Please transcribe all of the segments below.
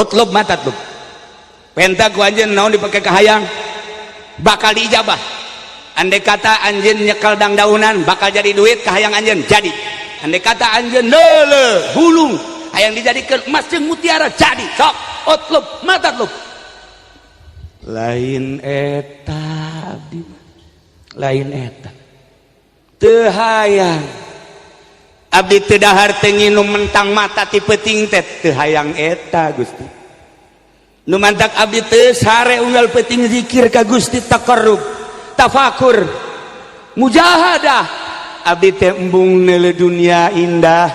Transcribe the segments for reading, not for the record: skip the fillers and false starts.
utlub matatlub penta ku anjeun naon dipake ka hayang bakal diijabah. Andai kata anjeun nyekel dangdaunan bakal jadi duit ka hayang anjeun jadi. Andai kata anjeun leuleuh hulung hayang dijadikeun emas jeung mutiara jadi. Sok utlub matatlub. Lain eta abdi lain eta teu hayang abdi teu dahar teu nginum mentang mata ti peuting teh teu hayang eta Gusti. Nu mantak abdi teu sare unggal peuting zikir ka Gusti taqarrub tafakur mujahadah abdi teh embung neuleuh dunia indah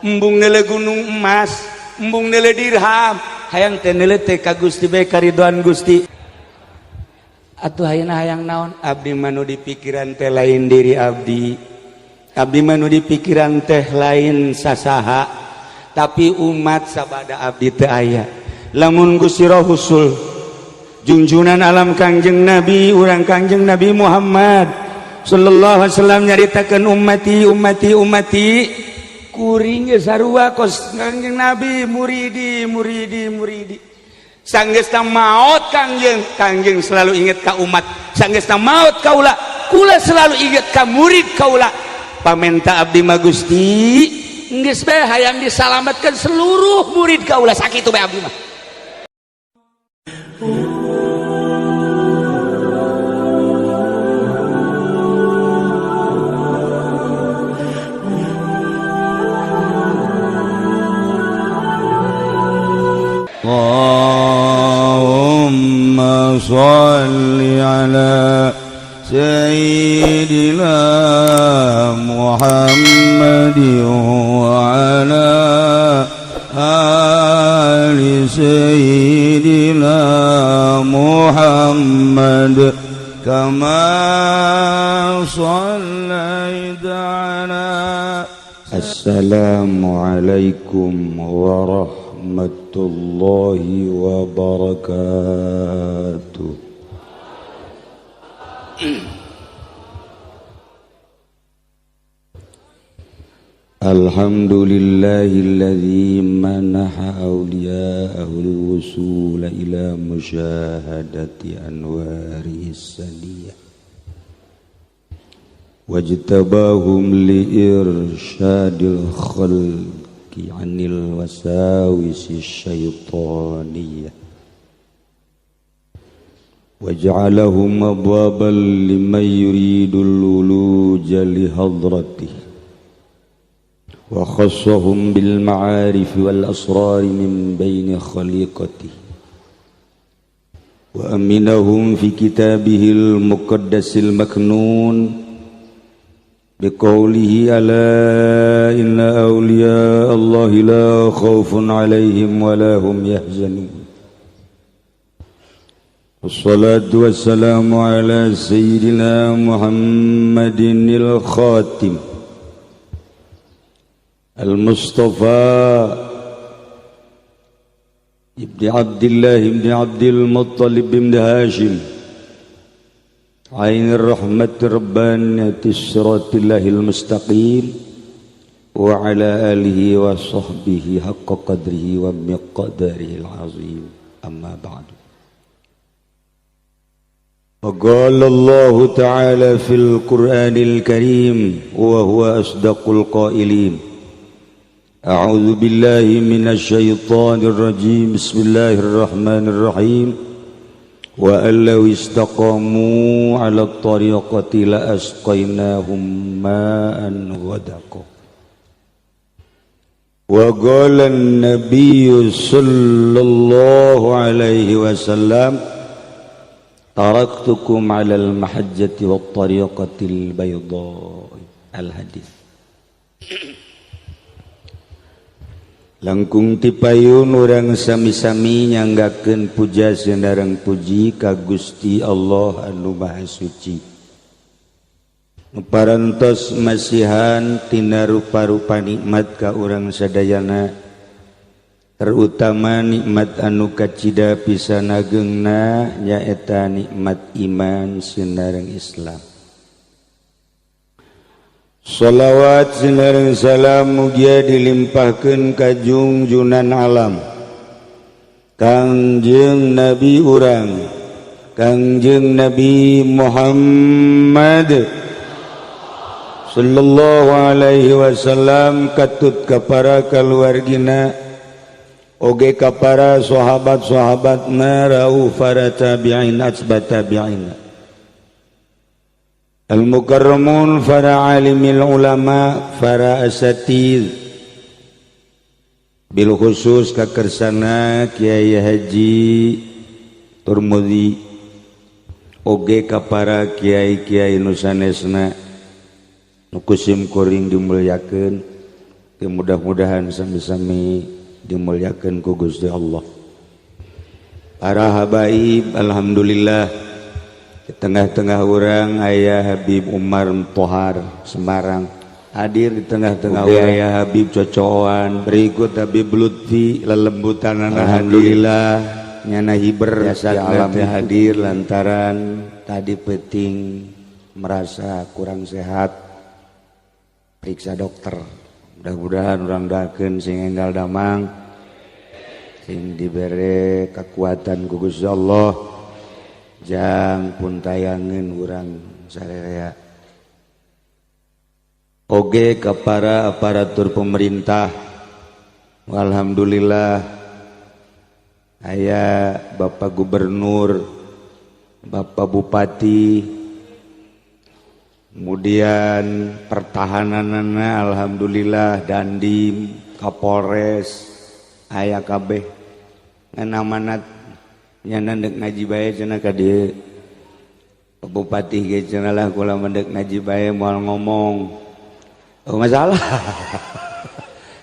embung neuleuh gunung emas embung neuleuh dirham hayang teh neuleuh teh ka Gusti bae karidhoan Gusti. Atuh ayeuna hayang naon abdi mah nu di pikiran teh lain diri abdi mah nu di pikiran teh lain sasaha tapi umat sabada abdi teu aya. Lamun Gusti Rasul junjunan alam Kangjeng Nabi urang Kangjeng Nabi Muhammad sallallahu alaihi wasallam nyaritakeun ummati kuring geus sarua kos Kangjeng Nabi muridi sanggeusna maot kangjeng selalu inget ka umat sanggeusna maot kaula selalu inget ka murid kaula pamenta abdi mah Gusti geus bae hayang disalametkeun seluruh murid kaula sakitu bae abdi mah. Allahumma sholli ala sayyidina Muhammadin wa ala ali sayyidina Muhammad kama shallaita ala. Assalamualaikum warahmatullahi wabarakatuh. Alhamdulillahilladzi manaha awliya'ahul wusula ila musyahadati anwaris saniyah wajtabahum li irsyadil khalqi anil wasawisi syaitaniyah waj'alahum abwaban liman yuridul uluja li hadratih wa khassahum bil ma'arif wal asrar min baini khaliqatih wa aminahum fi kitabihil muqaddasil maknun biqaulihi ala inna awliya Allahi la khawfun alaihim wa la hum yahzanun. Wassalatu wassalamu ala sayyidina Muhammadinil khatim al-Mustafa ibni Abdillah ibni Abdil Muttalib ibni Hashim Ainir rahmati rabbaniyati siratilahil mustaqim wa ala alihi wa sahbihi haqqa qadrihi wa miqdarihil azim amma ba'du. وقال الله تعالى في القرآن الكريم وهو أصدق القائلين أعوذ بالله من الشيطان الرجيم بسم الله الرحمن الرحيم وأن لو استقاموا على الطريقة لأسقيناهم ماء غدقا وقال النبي صلى الله عليه وسلم taraktukum alal mahajjati wat tariqatil bayda. Al-hadis. Langkung tipayun urang sami-sami nyanggakeun puja sandareng puji ka Gusti Allah anu Maha Suci. Nu parantos masihan tina rupa-rupa nikmat ka urang sadayana. Terutama nikmat anu kacida pisanageungna nyaeta nikmat iman sinareng Islam. Salawat sinareng salam mugia dilimpahkeun ka junjunan alam Kangjeng Nabi urang Kangjeng Nabi Muhammad sallallahu alaihi wasallam katut ka para kaluargina oge ka para sahabat-sahabatna rauh para tabi'in atba tabi'in al-mukarramun para alimil ulama para asatid bil khusus ka kersana Kiai Haji Turmudi oge ka para kiai-kiai nu sanesna nu kusim kuring dimulyakeun mudah-mudahan sami-sami dimulyakeun ku Gusti Allah. Para habaib alhamdulillah di tengah-tengah urang aya Habib Umar Tohar Semarang hadir di tengah-tengah urang aya Habib Cocoan berikut Habib Lutfi lelembutan alhamdulillah nyana hiber alam hadir lantaran tadi penting merasa kurang sehat periksa dokter mudah-mudahan urang dakeun sing enggal damang sing dibere kekuatan ku Gusti Allah jang pun tayangeun urang sarerea oge ka para aparatur pemerintah alhamdulillah aya Bapak Gubernur Bapak Bupati kemudian pertahananana alhamdulillah Dandim Kapolres aya kabeh ngan amanat nyana deuk ngaji bae cenah ka dieu bupati ge cenah lah kula mendek ngaji bae moal ngomong oh masalah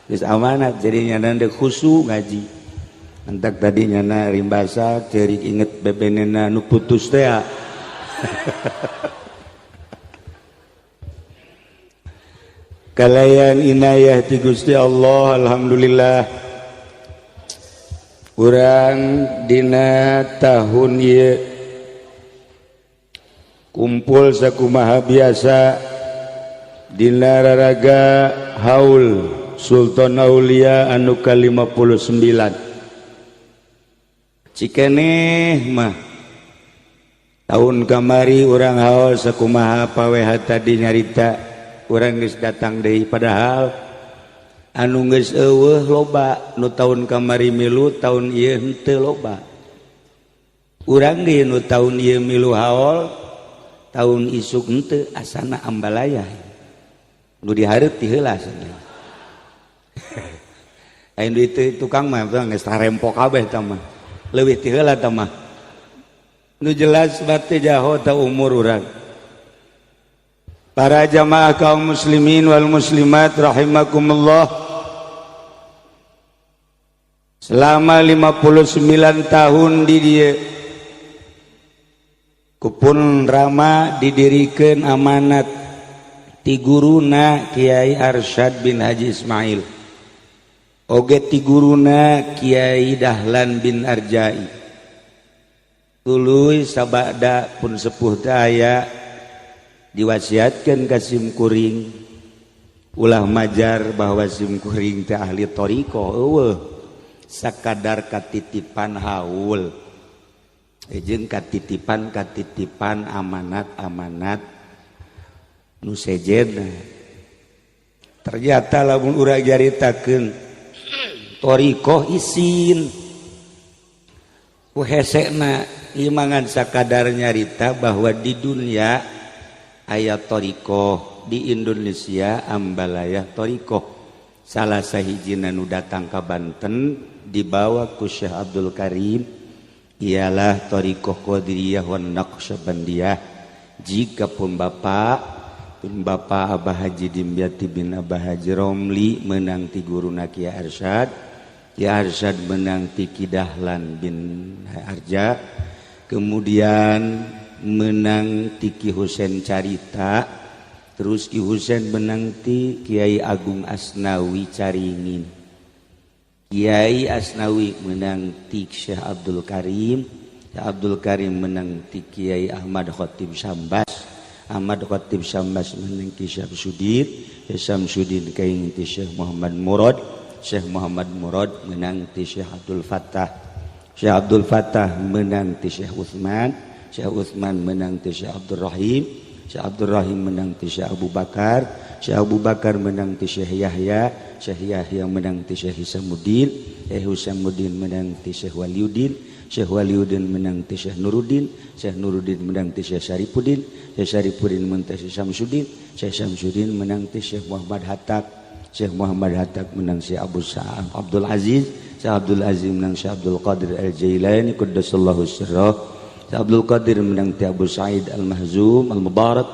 geus amanat jadi nyana deuk khusu ngaji entak tadi nyana rimbasa ceurik inget bebenena nu putus teh kalayan inayah ti Gusti Allah alhamdulillah urang dina tahun ieu kumpul sakumaha biasa dina raraga haul Sultan Aulia anu ka-59 cikeneh mah tahun kamari urang haul sakumaha paweha tadi nyarita urang geus datang deui padahal anu geus eueuh loba nu taun kamari milu taun ieu henteu loba urang ge nu taun ieu milu haol taun isuk henteu asana ambalaya nu dihareup ti heula cenah ayeuna itu tukang mah geus tarempo kabeh tah mah leuwih ti heula tah mah nu jelas bate jaho ta umur urang. Para jamaah kaum muslimin wal muslimat rahimakumullah, selama 59 tahun di dieu kupun rama didirikan amanat ti guruna Kiai Arsyad bin Haji Ismail oge ti guruna Kiai Dahlan bin Arjai tuluy sabada pun sepuh daya diwasiatkan ka sim kuring ulah majar bahwa sim kuring teh ahli toriko eueuh sakadar katitipan haul jeung katitipan amanat nu sejenna ternyata lamun urang jaritakeun toriko isin ku hesekna imangan sakadar nyarita bahwa di dunia ayat toriko di Indonesia ambalayah toriko salah sahijina nu datang ka Banten dibawa ku Syekh Abdul Karim ialah toriko Qadiriyah wan Naqsyabandiyah jika pun Bapak Abah Haji Dimyati bin Abah Haji Romli menang ti guruna Kiai Arsyad menang ti Ki Dahlan bin Arja kemudian menang ti Ki Husein Carita terus Ki Husein menang ti Kiai Agung Asnawi Caringin Kiai Asnawi menang ti Syekh Abdul Karim menang ti Kiai Ahmad Khatib Syambas menang ki Syamsuddin kaing ti Syekh Muhammad Murad menang ti Syekh Abdul Fattah Syekh Abdul Fattah menang ti Syekh Utsman, Syekh Utsman menang ti Syekh Abdul Rahim, Syekh Abdul Rahim menang ti Syekh Abu Bakar, Syekh Abu Bakar menang ti Syekh Yahya, Syekh Yahya menang ti Syekh Hisamuddin, Syekh Hisamuddin menang ti Syekh Waliuddin, Syekh Waliuddin menang ti Syekh Nuruddin, Syekh Nuruddin menang ti Syekh Syarifuddin, Syekh Syarifuddin menang ti Syekh Syamsuddin, Syekh Syamsuddin menang ti Syekh Muhammad Hatak, Syekh Muhammad Hatak menang Syekh Abu Sa'am Abdul Aziz, Syekh Abdul Aziz menang Syekh Abdul Qadir Al-Jailani quddasallahu sirrah, Syekh Abdul Qadir menang ti Abu Sa'id Al-Mahzum Al-Mubarak,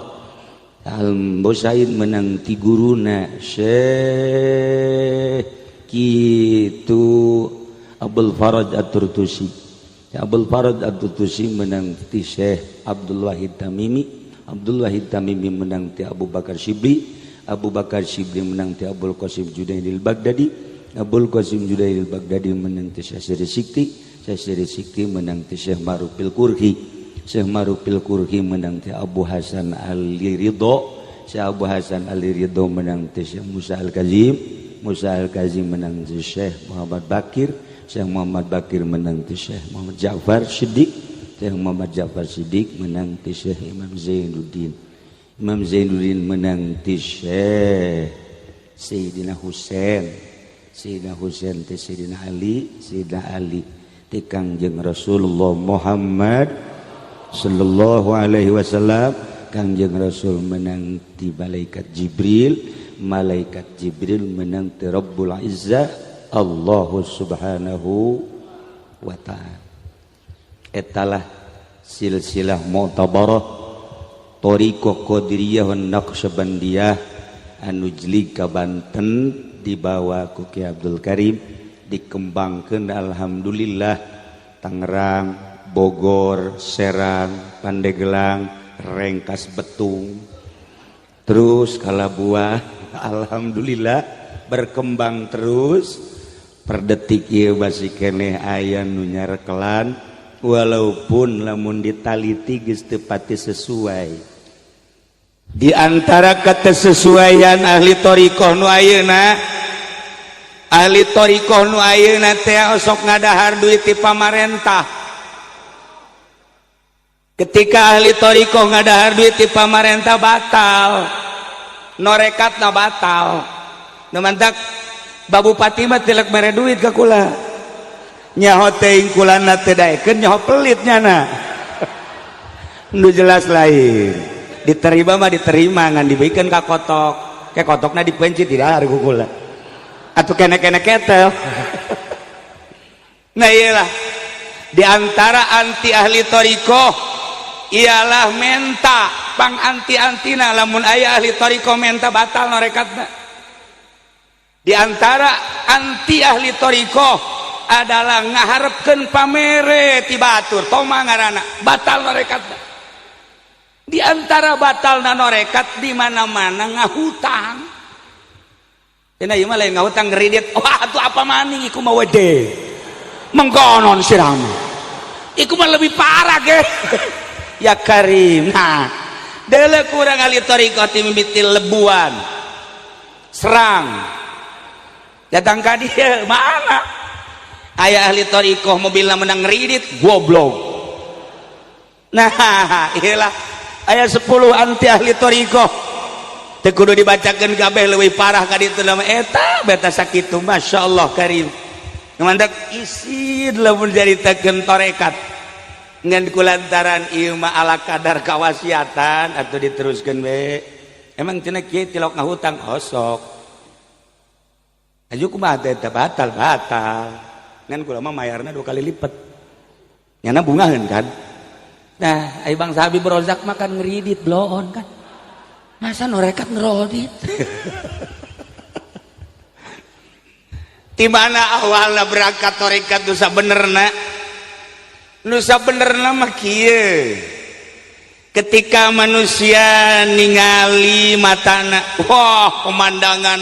Abu Sa'id menang ti guruna Syekh kitu Abdul Faraj At-Turtusi, Abdul Faraj At-Turtusi menang ti Syekh Abdul Wahid Tamimi, Abdul Wahid Tamimi menang ti Abu Bakar Shibli, Abu Bakar Shibli menang ti Abul Qasim Junaidil Baghdadi, Abul Qasim Junaidil Baghdadi menang ti Syekh Siri Sikti, Syekh Siri Sikti menang ti Syekh Marufil Kurhi, Syekh Marufil Kurhi menang ti Abu Hasan Al-Ridho, Syekh Abu Hasan Al-Ridho menang ti Syekh Musa Al-Kazim, Musa Al-Kazim menang ti Syekh Muhammad Bakir, Syekh Muhammad Bakir menang ti Syekh Muhammad Ja'far Siddiq, Syekh Muhammad Ja'far Siddiq menang ti Syekh Imam Zainuddin, Imam Zainuddin menang ti Syekh Sayyidina Husain, Sayyidina Husain ti Sayyidina Ali, Sayyidina Ali ti Kangjeng Rasulullah Muhammad sallallahu alaihi wasallam, Kangjeng Rasul menang ti malaikat Jibril, malaikat Jibril menang ti Rabbul Izzah Allah subhanahu wa ta'ala. Etalah silsilah mu'tabarah Thariqah Qadiriyah wan Naqsyabandiyah anu jlig ka Banten dibawa ku Ki Abdul Karim, dikembangkeun alhamdulillah Tangerang, Bogor, Serang, Pandeglang, Rengkas Betung, terus Kalabuah, alhamdulillah berkembang terus. Per detik ieu basi keneh aya nu nyarekelan, walaupun lamun ditaliti geus teu pati sesuai. Di antara kesesuaian ahli thariqah nu ayeuna, ahli thariqah nu ayeuna teh sok ngadahar duit ti pamarentah. Ketika ahli thariqah ngadahar duit ti pamarentah batal, norekatna batal. Nu mantak babupati mah tilek mere duit ka kula, nyaho teuing kulana teu daekeun, nyaho pelit nyana. Nu jelas lain. Diterima mah diterima, ngan dibikeun ka kotok, ke kotokna dipencit di dahar ku kula. Atuh kene-kene ketel. Nah iyalah di antara anti ahli thariqah ialah menta, pang anti-antina lamun aya ahli thariqah menta batal norekatna. Di antara anti ahli thariqah adalah ngaharepkeun pamere ti batur, toma ngaranna, batal norekatna. Di antara batal norekat di mana-mana ngahutang. Tina ieu mah lain ngahutang ngredit. Wah, atuh apa maning iku mah wede. Mengkonon sirama. Iku mah lebih parah ge. Ya Karim. Nah, deuleu kurang ahli thariqah ti mimiti Lebuan. Serang. Datang ka dieu mana? Aya ahli thariqah mobilna menang ngredit goblok. Nah, iyalah aya 10 anti ahli thariqah teu kudu dibacakeun kabeh leuwih parah ka ditu nama eta beta sakitu masyaallah Karim. Ngamandak isin lamun jaritakeun tarekat ngan kulantaran ieu mah ala kadar kawasiatan atuh diteruskeun we. Emang cenah kieu tilok ngahutang osok. Aju kumaha teh batal ngan kula mah mayarna 2 kali lipat. Nyana bungaheun kan. Nah, ai Bang Habib Rozak makan ngeridit bloon kan. Masa norekat ngerodit. Di mana awalna berangkat tarekat nu sabenerna? Nu sabenerna mah kieu. Ketika manusia ningali matana, wah pemandangan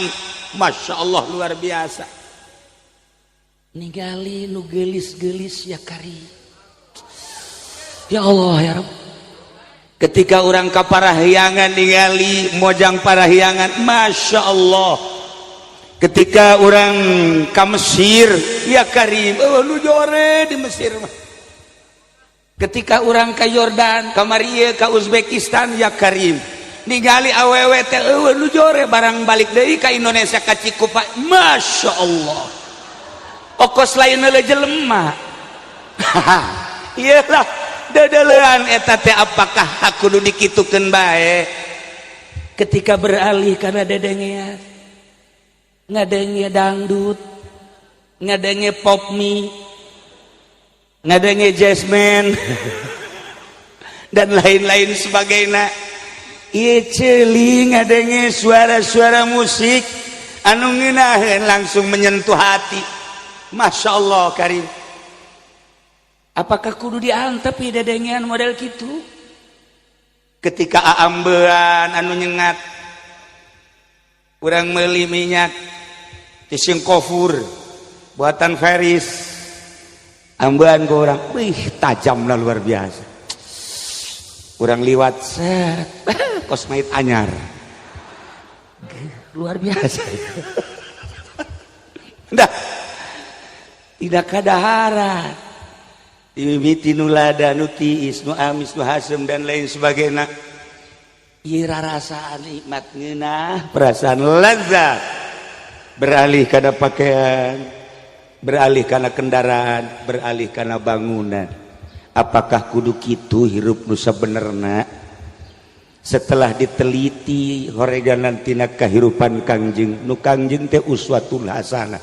Masya Allah luar biasa. Ningali nu gelis-gelis ya Karim. Ya Allah ya Rabb. Ketika orang ka parahyangan ningali mojang parahyangan, Masya Allah ketika orang ke Mesir ya Karim lu jore di Mesir mah. Ketika orang ke Yordan kamari ke Uzbekistan ya Karim ningali awewe teh lu jore barang balik deui ka Indonesia ka Cikupa Masya Allah ongkos lain le jelema iyalah dadalean eta teh apakah kudu dikitukeun bae ketika beralih karena dedengean ngadenge dangdut ngadenge pop mie ngadenge jazzman dan lain-lain sebagainya ieu ceuli ngadenge suara-suara musik anu ngeunaheun langsung menyentuh hati Masya Allah Karim apakah kudu diantep ya dedengean model gitu ketika aambean anu nyengat urang meuli minyak tising kofur buatan Feris ambean ke orang wih tajamlah luar biasa urang liwat set kosmait anyar luar biasa dah tidak kadaharan dimimiti nulada nutiis nu amis nu hasem dan lain sebagainya ira rasa nikmat ngeunah perasaan lezat beralih karena pakaian beralih karena kendaraan beralih karena bangunan apakah kudu kitu hirup nu sabenerna setelah diteliti horeganan tina kahirupan Kangjeng nu Kangjeng teh uswatul hasanah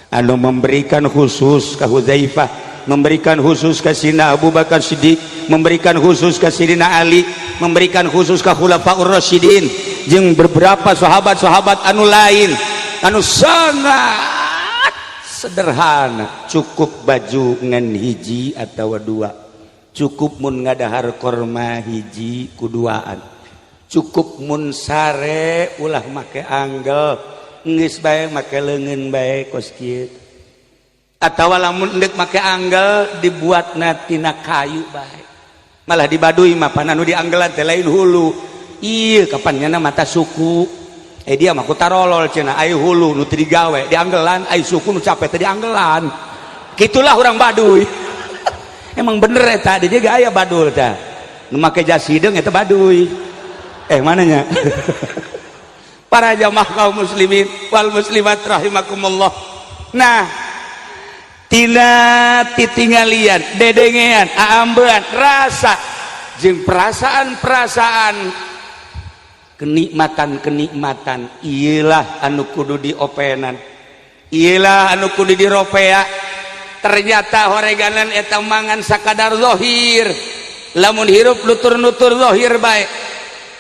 anu memberikan khusus ka Hudzaifah memberikan khusus ka Sidina Abu Bakar Siddiq memberikan khusus ka Sidina Ali memberikan khusus ka Khulafaur Rasyidin jeung beberapa sahabat-sahabat anu lain anu sangat sederhana cukup baju ngan hiji atau dua cukup mun ngadahar korma hiji kuduaan cukup mun sare ulah make anggel geus bae make leungeun bae kos kieu atawa lamun endek make anggel dibuatna tina kayu bae malah di Baduy mah pan anu dianggelan teh lain hulu ieu kapan nyana mata suku dia mah ku tarolol cenah aya hulu nu teu digawe dianggelan aya suku nu capek teh dianggelan kitulah urang Baduy emang bener eta di dieu aya badul teh nu make jas hideung eta Baduy mananya para jamaah kaum muslimin wal muslimat rahimakumullah nah tina titinggalian dedengean aambean rasa jeung perasaan-perasaan kenikmatan iyalah anu kudu diopenan iyalah anu kudu diropea ternyata horeganan eta mangan sakadar zahir lamun hirup nutur-nutur zahir bae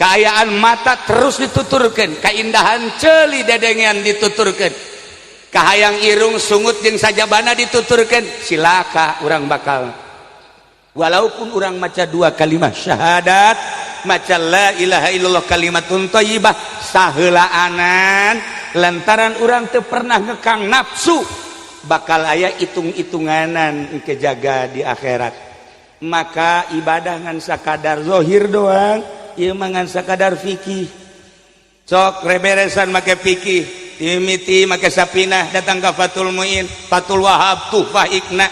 kaayaan mata terus dituturkeun kaindahan ceuli dedengean dituturkeun kahayang irung sungut jeung sajabana dituturkeun silaka urang bakal walaupun urang maca dua kalimat syahadat maca la ilaha illallah kalimatun thayyibah saheulaanan lantaran urang teu pernah ngekang nafsu bakal aya itung-itunganan engke jaga di akhirat maka ibadah ngan sakadar zahir doang ieu mah ngan sakadar fikih sok reberesan make fikih timiti make sapinah datang ka Fathul Muin Fathul Wahab Tuhfah Ikna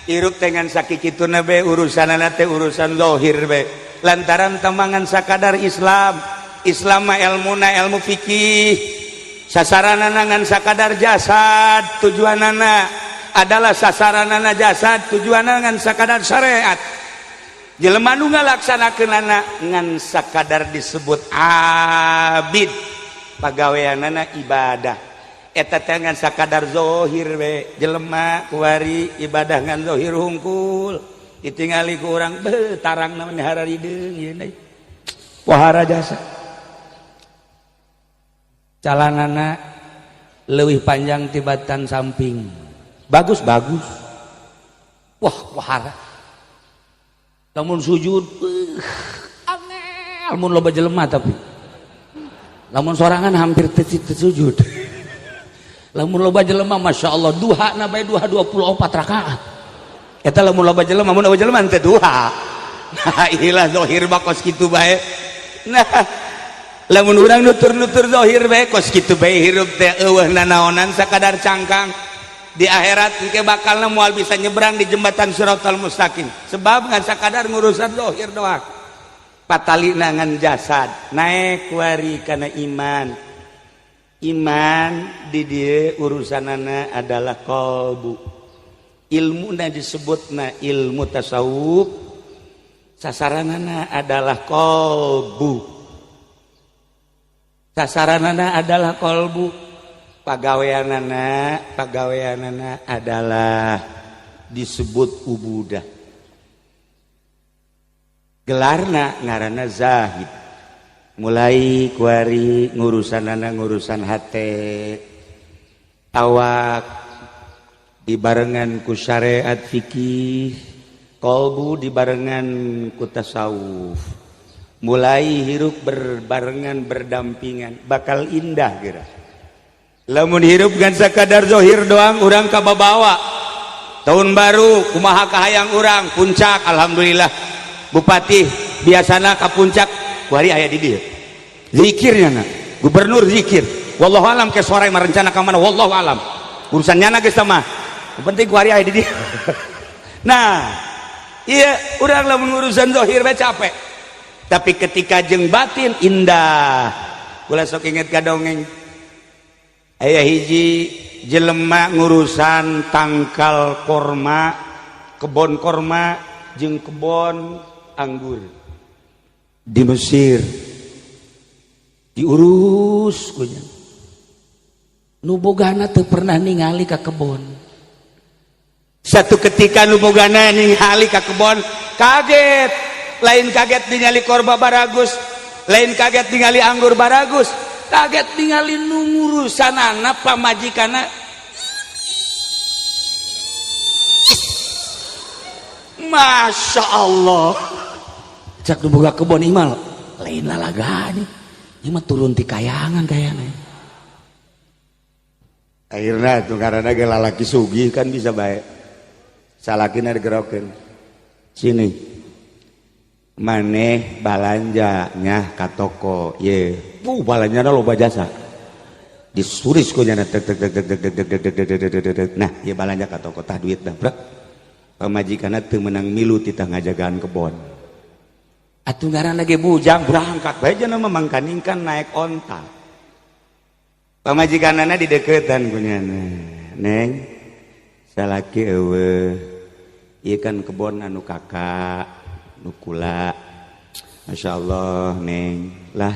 iruk teh ngan sakikituna be urusanana teh urusan zahir be lantaran temangan sakadar Islam mah ilmuna ilmu fikih sasaranana ngan sakadar jasad tujuanana adalah sasaranana jasad tujuanana ngan sakadar syariat jelema nu ngalaksanakeunana ngan sakadar disebut abid pagaweanana ibadah eta teh ngan sakadar zahir we jelema kuari ibadah ngan zahir hungkul ditingali ku urang tarang namanya hararideung ieu deui wahara jasa calanana leuwih panjang tibatan samping bagus wah wahara lamun sujud angel mun loba jelema tapi lamun sorangan hampir teu sujud lamun loba jelema masyaallah duha na bae duha 24 rakaat eta lamun loba jelema mun loba jelema teu duha nah ilah zahir bakos kitu bae nah lamun urang nutur-nutur zahir bae kos kitu bae hirup teh eueuh nanaonan sakadar cangkang di akhirat engke bakalna moal bisa nyebrang di jembatan Siratal Mustaqim sebab ngan sakadar ngurusan zahir doang patalina ngan jasad naik wari kana iman di dieu urusanana adalah qalbu ilmuna disebutna ilmu tasawuf sasaranana adalah qalbu sasaranana adalah qalbu pagaweanana adalah disebut ubudah gelarna ngaranna zahid mulai kuari ngurusanana ngurusan hate awak dibarengan ku syariat fikih qalbu dibarengan ku tasawuf mulai hirup berbarengan berdampingan bakal indah kira lamun hirup gan sakadar zahir doang urang kababawa tahun baru kumaha kahayang urang puncak alhamdulillah bupati biasana ka puncak kuari aya di dieu zikirnya na gubernur zikir wallahu alam ke sore marencana ka mana wallahu alam urusannya na geus mah penting kuari aya di dieu nah iya urang lamun urusan zahir bae capek tapi ketika jeung batin indah kula sok inget ka dongeng aya hiji jelema ngurusan tangkal korma kebon korma jeung kebon anggur di Mesir diurus kunya nu bogana teu pernah ningali ka kebon satu ketika nu bogana ningali ka kebon kaget lain kaget ningali korba baragus lain kaget ningali anggur baragus kaget ningali nu ngurusanana pamajikana Masya Allah cak nu boga kebon imal lain lalaganya ini mah turun ti kayangan kayaknya akhirnya tuh karena ge lalaki sugih kan bisa baik salakina digerokeun sini maneh balanjanya ka toko ye balanjana loba jasa disuris ku nya nah ye balanja ka toko tah duit dah brak pamajikanna teu meunang milu titah ngajagaan kebon atuh ngaranna ge bujang berangkat bae cenah memangkaningkan naik onta pamajikanana di deukeutan ku nya neng salaki eueuh ieu kan kebon anu kakak nukula Masya Allah neng lah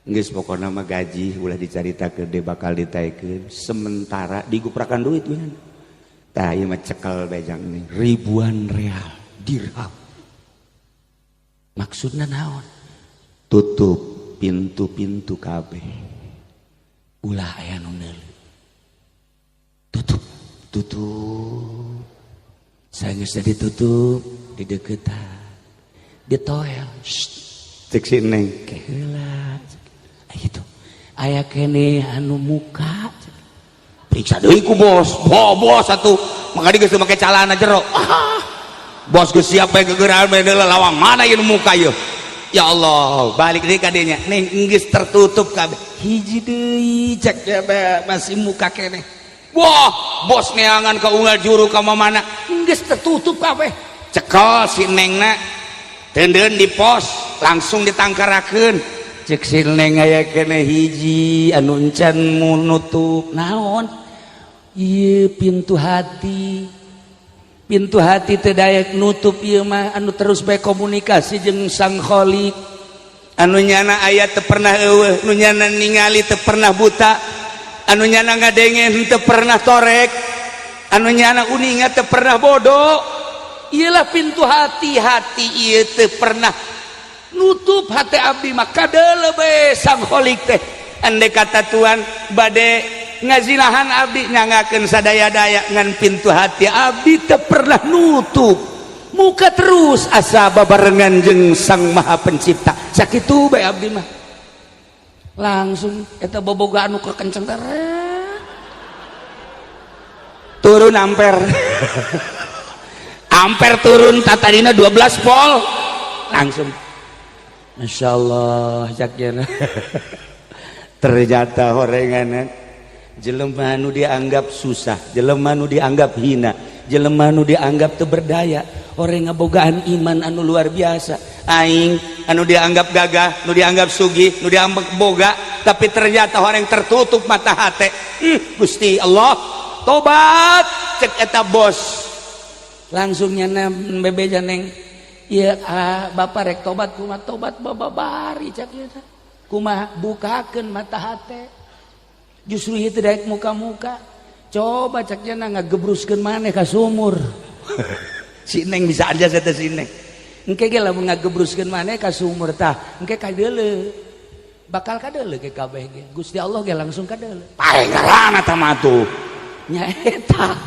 geus pokona mah gaji ulah dicaritakeun deh bakal ditaikeun sementara diguprakan duit we tah ieu mah cekel bejang nih ribuan real dirham maksudna naon tutup pintu-pintu kabeh ulah aya nu neuli tutup saya geus ditutup di deukeutan ditoel cek si neng keheula gitu aya kene anu muka periksa deui ku bos bos atuh mangga geus make calana jero bos geus siap bae gegeran bae lawang mana ieu muka ieu ya Allah balik deui ka dinya neng geus tertutup kabeh hiji deui cek masih muka kene wah bos neangan ka unggal juru ka mana geus tertutup kabeh cekel si nengna tendeun di pos langsung ditangkarakeun cek si neng aya kene hiji anu encan nutup naon ieu pintu hati teu daek nutup ieu mah anu terus bae komunikasi jeung Sang Khaliq anu nyana aya teu pernah eueuh nu nyana ningali teu pernah buta anu nyana ngadengen teu pernah torek anu nyana uninga teu pernah bodoh ialah pintu hati ieu teu pernah nutup hati abdi mah kadeule bae Sang Khaliq teh andai kata Tuhan bade ngazinahan abdi nyangakeun sadaya-daya ngan pintu hati abdi teu pernah nutup muka terus asa babarengan jeung Sang Maha Pencipta sakitu bae abdi mah langsung eta boboga anu kekenceng turun ampere turun tatadina 12 volt langsung Masya Allah caknya ternyata horenganan jelema anu dianggap susah, jelema anu dianggap hina, jelema anu dianggap teu berdaya, orang ngabogaan iman anu luar biasa. Aing anu dianggap gagah, anu dianggap sugih, anu dianggap boga, tapi ternyata orang tertutup mata hati. Gusti Allah, tobat cek eta bos. Langsung nyana bebeja neng, iya bapak rek tobat, kumaha tobat bababari cak ieu teh. Kumaha bukakeun mata hati. Justru itu daek muka-muka. Coba cak nyana ngagebruskeun maneh ka sumur. Si Neng bisa aja saya si Neng. Engke ge lamun ngagebruskeun maneh ka sumur tah, engke kadeuleu. Bakal kadeuleu ke kabeh ge. Gusti Allah ge langsung kadeuleu. Pae ngaranna tah mah tuh. Nya eta.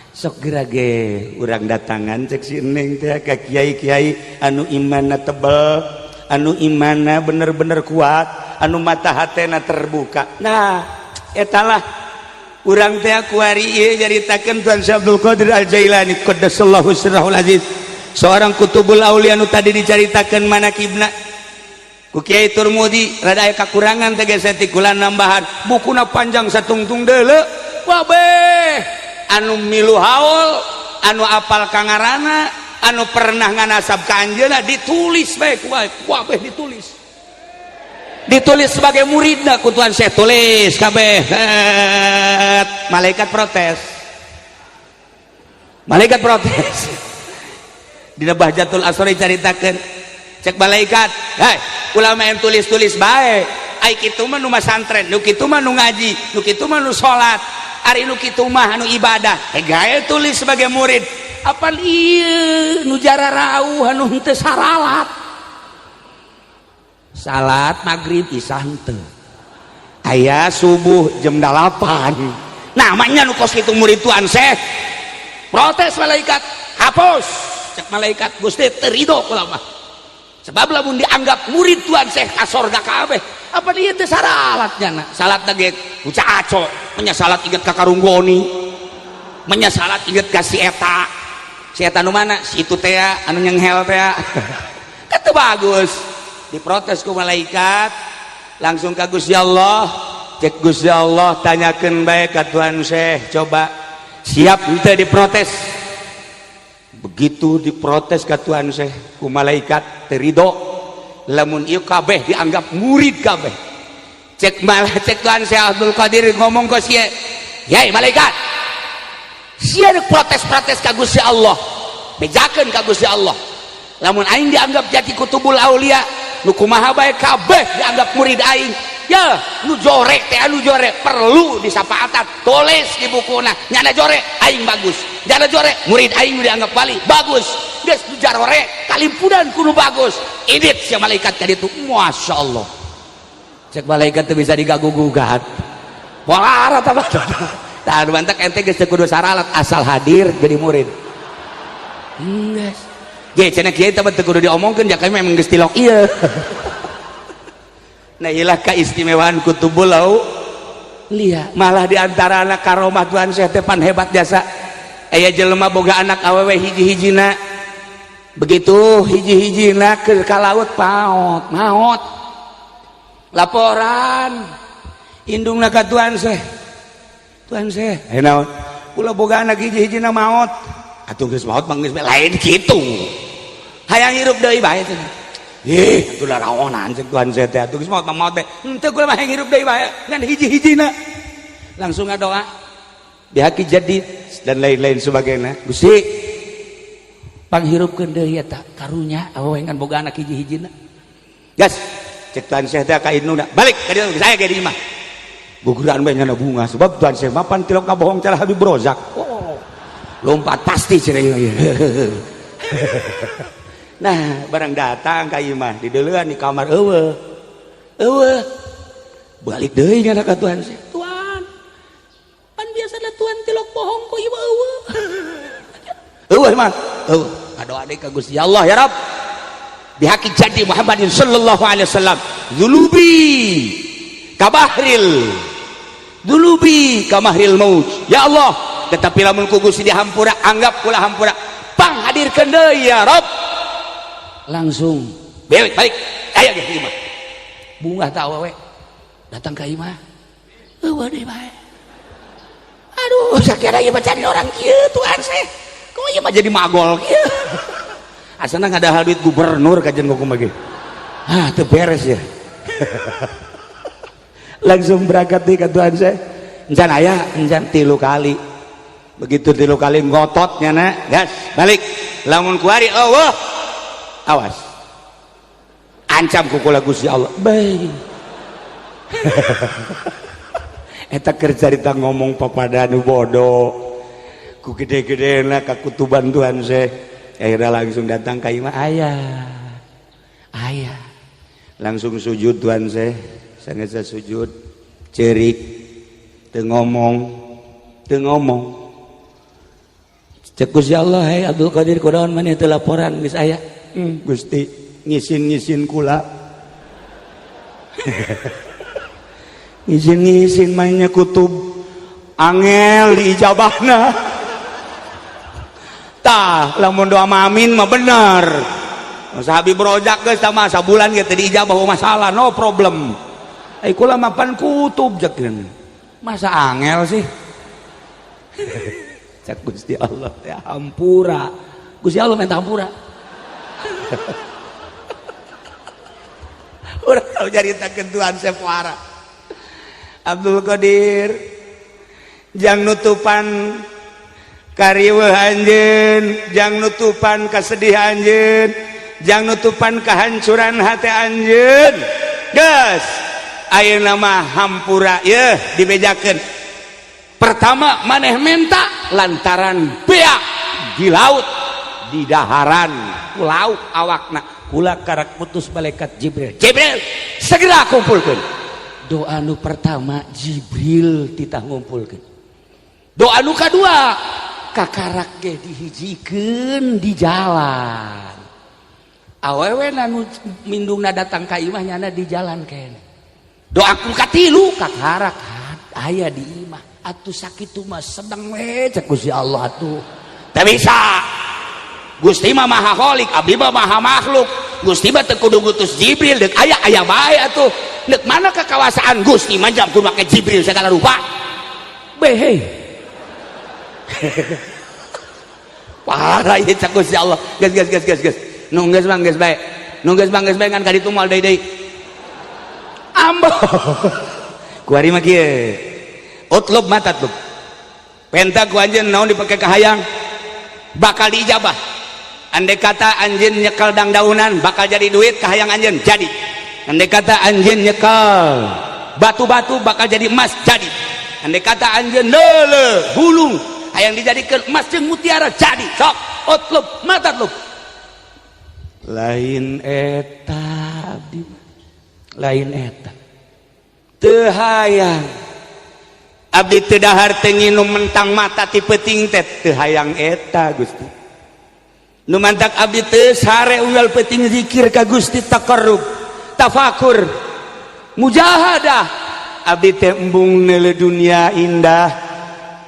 Sok geura ge urang datangan cek si Neng teh ka kiai-kiai anu imanna tebel, anu imanna bener-bener kuat, anu mata hatena terbuka. Nah, etalah urang teh kuari ieu nyaritakeun Tuan Syekh Abdul Qadir Al-Jailani qaddasallahu sirrahul aziz, seorang kutubul aulia anu tadi dicaritakeun manakibna ku Kiai Turmudi. Rada aya kakurangan teh geus tikulan nambahan, bukuna panjang satungtung deuleu. Wah beh, anu milu haul, anu apal kangarana, anu pernah nganasab ka anjeunna ditulis bae wah beh ditulis sebagai muridna ku Tuan Syekh, tulis kabeh. Malaikat protes dina Bahjatul Asri caritakeun cek malaikat, hei ulama yang tulis bae, ai kitu mah nu masantren, nu kitu mah nu ngaji, nu kitu mah nu salat, ari nu kitu mah anu ibadah, gawe tulis sebagai murid. Apal ieu nu jara rauh anu henteu saralat, salat maghrib isya henteu, aya subuh jam 8. Namanya nu kos kitu murid Tuan Syekh. Protes malaikat, hapus. Cek malaikat, Gusti teu ridho kula mah. Sebab lamun dianggap murid Tuan Syekh ka sorga kabeh, apa ieu teh saralatnya na? Salat ge uca aco, nya salat inget ka karunggoni, nya salat inget ka si eta. Si eta nu mana? Si itu teh anu nyenghel teh. Kata bagus. Diprotes ku malaikat, langsung ka Gusti Allah. Cek Gusti Allah tanyakeun bae ka Tuan Syekh, coba siap henteu diprotes. Begitu diprotes ka Tuan Syekh ku malaikat teu ridho, lamun ieu kabeh dianggap murid kabeh. Cek Tuan Syekh Abdul Qadir ngomong ka sia, "Yai malaikat, sia protes-protes ka Gusti Allah, bejakeun ka Gusti Allah. Lamun aing dianggap jadi kutubul aulia, nu kumaha bae kabeh dianggap murid aing. Ya, nu jorek teh anu jorek perlu disapaatan, tulis di bukuna. Nyana jorek aing bagus. Nyana jorek murid aing nu dianggap wali bagus. Geus nu jarorek kalimpunan kudu bagus. Idit sia malaikat ka ditu. Masyaallah. Cek malaikat teh bisa digagugugat. Walara tah. Tah bantak ente geus teu kudu saralat, asal hadir jadi murid. Geus. Ge cenah kieu teh teu kudu diomongkeun, jaka memang geus tilok ieu. Nah ilah keistimewaan kutubul aulia. Malah diantara anak karomah Tuan Syekh teh pan hebat jasa. Aya jelema boga anak awewe hiji-hijina. Begitu hiji-hijina ke laut maot. Laporan indungna ka Tuan Syekh. Tuan Syekh, naon? Kula boga anak hiji-hijina maot. Atuh geus maot mah geus lain kitu. Hayang hirup deui bae teh. Atuh laraonan cek Tuan Syekh teh, atuh geus maot teh. Henteu kula mah hayang hirup deui bae ngan hiji-hijina. Langsung ngadoa. Dihaki jadi dan lain-lain sebagainya. Gusti, panghirupkeun deui eta karunya awewe ngan boga anak hiji-hijina. Gas, cek Tuan Syekh teh ka indungna. Balik ka dieu saya ge di imah. Guguran bae nyana bunga sebab Tuan Syekh mah pan tilok kabohong cara Habib Rozak. Oh. Lompat pasti cenah ieu. Nah, barang datang ka imah dideuleuan di kamar eueuh. Balik deui nya ka Tuan Syekh. Tuan, pan biasana Tuan tilok bohong ku ieu eueuh. Eueuh mah, eueuh. Kadoa deui ka Gusti Allah ya Rabb. Bihaqi jadi Muhammadin sallallahu alaihi wasallam. Dulubi kamahril maut. Ya Allah, tetapi lamun ku Gusti dihampura, anggap kula hampura. Pang hadirkeun deui ya Rabb. Langsung balik aya ge imah bunga tak awewe datang ke imah deui bae aduh sakira ieu bacan orang kieu Tuhan saya kok ieu mah jadi magol kieu asana ngadahal duit gubernur kajen ngomong ge teu beres ya langsung berangkat di ke Tuhan saya encan aya encan 3 kali begitu 3 kali ngototnya na gas balik lamun kuari Allah awas ancam kukula Gusti Allah baik eta keur carita ngomong papadanu bodoh ku gede-gedena ka kutuban Tuhan saya akhirnya langsung datang ka imah ayah langsung sujud Tuhan saya sanggeus sujud cerik teu ngomong cek Gusti Allah hai Abdul Qadir kunaon maneh teu laporan geus aya Gusti ngisin kula ngisin mainnya kutub angel diijabahna tah lamun doa amin mah bener sahabi brojak geus tah mah sabulan ge teu diijabah masalah no problem ai kula mapan kutub jekeun masa angel sih cak Gusti Allah teh hampura Gusti Allah minta hampura urang tau jaritakeun Tuhan Sefuara Abdul Qadir jang nutupan kariweuh anjeun jang nutupan kasedihan anjeun jang nutupan kehancuran hati anjeun geus ayeuna mah hampura yeuh dibejakeun pertama maneh menta lantaran beak di laut di daharan ku laut awakna kula karak putus malaikat Jibril segera kumpulkeun doa nu pertama Jibril titah ngumpulkeun doa nu kadua kakarak ge dihijikeun di jalan awewe nu mindungna datang ka imah nyana di jalan kene doa ku katilu kakarak aya di imah atuh sakitu mah sedeng we cek Gusti Allah atuh teu bisa Gusti mah maha kholik abdi mah maha makhluk Gusti mah teu kudu ngutus Jibril deuk aya bae atuh deuk mana kekawasaan Gusti mah jam kudu make Jibril segala rupa behe parah ieu cek Gusti Allah geus nu geus bae nu geus bae ngan ka ditu moal deui ambo kuari mah kieu utlub matatlub penta ku anjeun naon dipake ka hayang bakal diijabah andai kata anjeun nyekal dangdaunan bakal jadi duit ka hayang anjeun jadi andai kata anjeun nyekal batu-batu bakal jadi emas jadi andai kata anjeun leuleuh gulung hayang dijadikeun emas jeung mutiara jadi sok utlub matatlub lain eta abdi lain eta teu hayang abdi teu dahar teu nginum mentang mata ti peuting teh teu hayang eta Gusti nu mantak abdi teu sare unggal peuting zikir ka Gusti taqarrub tafakur mujahadah abdi teh embung neuleuh dunia indah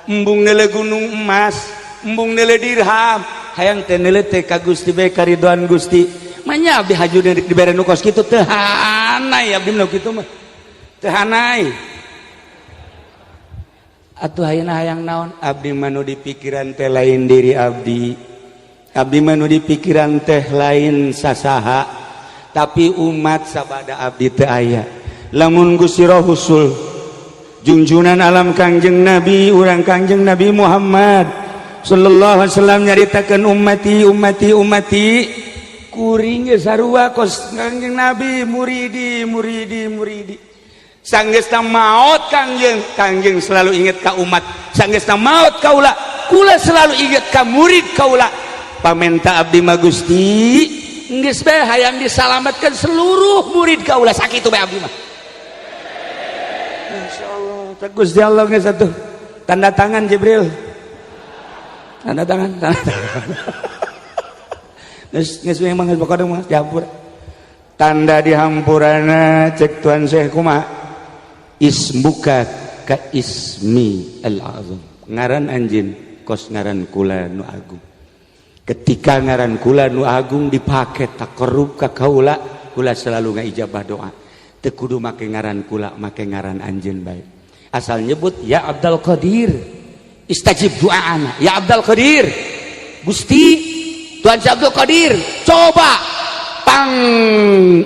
embung neuleuh gunung emas embung neuleuh dirham hayang teh neuleuh teh ka Gusti bae karidhoan Gusti manya abdi haju dibere nu kos kitu teu hanai abdi nu kitu mah teu hanai atuh ayeuna hayang naon abdi manu di pikiran teh lain diri abdi manu di pikiran teh lain sasaha tapi umat sabada abdi teu aya lamun Gusti Rasul junjunan alam Kangjeng Nabi urang Kangjeng Nabi Muhammad sallallahu alaihi wasallam nyaritakeun ummati kuring geus sarua kos Kangjeng Nabi muridi sanggeusna maot kangjeng selalu inget ka umat sanggeusna maot kaula selalu inget ka murid kaula pamenta abdi mah Gusti geus bae hayang disalametkeun seluruh murid kaula sakitu bae abdi mah insyaallah Gusti Allah geus atuh tanda tangan Jibril tanda tangan geus memang geus bakal mah dihampur tanda dihampurana cek Tuan Syekh kumaha ismuka ka ismi al-azam ngaran anjeun kos ngaran kula nu agung ketika ngaran kula nu agung dipake taqarrub ka kaula kula selalu ngaijabah doa. Teu kudu make ngaran kula, make ngaran anjeun bae. Asal nyebut ya Abdul Qadir. Istajib doaana. Ya Abdul Qadir. Gusti Tuan Abdul Qadir, coba pang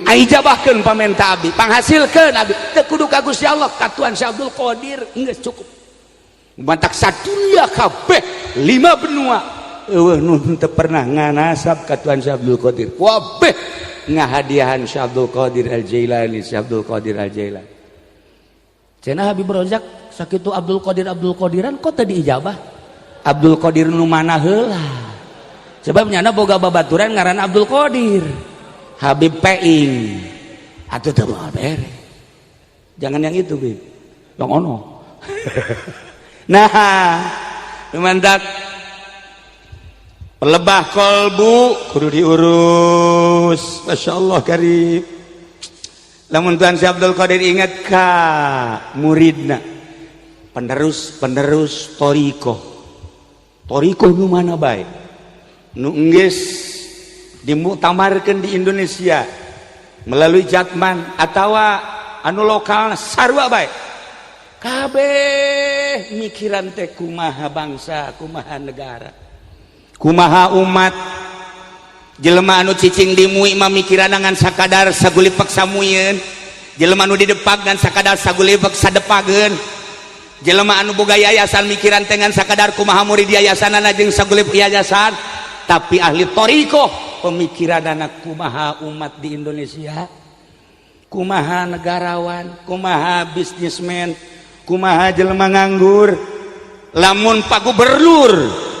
aijabahkeun pamenta abdi, panghasilkeun abdi. Teu kudu ka Gusti Allah, ka Tuan Abdul Qadir geus cukup. Mantak sadunya kabeh 5 benua. Eueuh nu teu pernah nganasab ka Tuan Abdul Qadir. Kabeh ngahadiahan Syekh Abdul Qadir Al-Jailani, Syekh Abdul Qadir Al-Jailani. Cenah Habib Rozak sakitu Abdul Qadiran kok teu diijabah? Abdul Qadir nu mana heula? Sebab nyana boga babaturan ngaran Abdul Qadir. Habib Peing. Atuh teu beres. Jangan yang itu, Bib. Yang ono. Nah, mantak pelebah kolbu kudu diurus. Masya Allah karib. Lamun Tuan Syekh Abdul Qadir ingat ka muridna penerus toriko nu mana baik nu enggeus dimuktamarkeun di Indonesia melalui Jatman atawa anu lokal sarua baik kabeh mikiran teh kumaha bangsa, kumaha negara, kumaha umat. Jelema anu cicing dimui mah mikiran ngan sakadar sagulipak samuyeun, jelema anu didepak ngan sakadar sagulipak sadepageun, jelema anu boga yayasan mikiran teh ngan sakadar kumaha murid yayasanana jeung sagulipak yayasan. Tapi ahli toriko pemikiran anak kumaha umat di Indonesia, kumaha negarawan, kumaha bisnismen, kumaha jelema nganggur. Lamun Pak Gubernur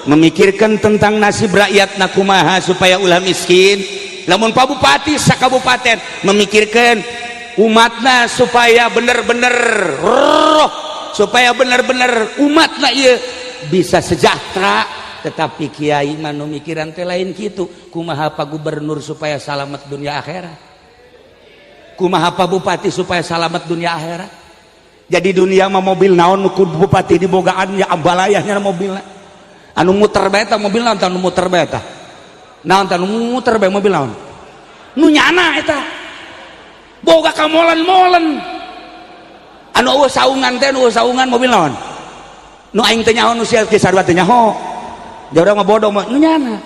memikirkan tentang nasib rakyatna kumaha supaya ulah miskin, lamun Pak Bupati sakabupaten memikirkan umatna supaya bener-bener roh, supaya bener-bener umatna ieu bisa sejahtera. Tetapi kiai mah nu mikiran teh lain kitu, kumaha Pak Gubernur supaya salamet dunia akhirat, kumaha Pak Bupati supaya salamet dunia akhirat. Jadi dunia mah mobil naon nu bupati dibogaan ya ambalayahnya mobilna anu muter bae eta mobil naon anu muter bae eta naon anu muter bae mobil naon nu nyana eta boga ka molen-molen anu eueuh saungan teh nu saungan mobil naon nu aing teh nyaho nu sia ki sarua teh nyaho da urang mah bodoh mah nu nyana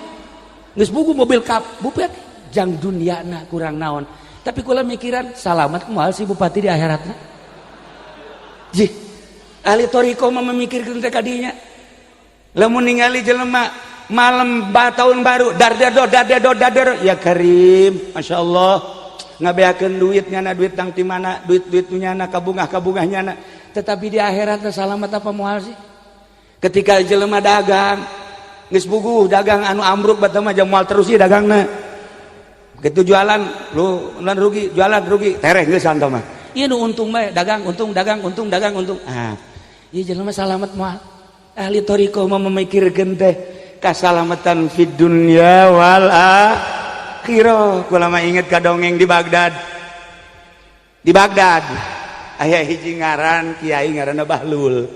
geus buku mobil kap bupati jang duniana kurang naon. Tapi kula mikiran salamet kumaha si bupati di akhiratna. Ji, ahli toriko mah memikirkan teh kadinya. Lamun ningali jelema malam tahun baru dar ya Karim, Masya Allah ngabeakeun duit nyana duit tang ti mana duit nyana kabungah nyana. Tetapi di akhirat salamet apa moal sih? Ketika jelema dagang geus buguh dagang anu ambruk batur mah moal terus ieu dagangna. Begitu jualan lu rugi, jualan rugi, tereh geus santo mah. Iya nu untung bae, dagang untung. Ah, iya jelema salamet moal. Ahli toriko mah memikirkeun teh kasalamatan fid dunya wal akhirah. Kula mah inget ka dongeng di Baghdad. Di Baghdad aya hiji ngaran kiai ngaranna Bahlul.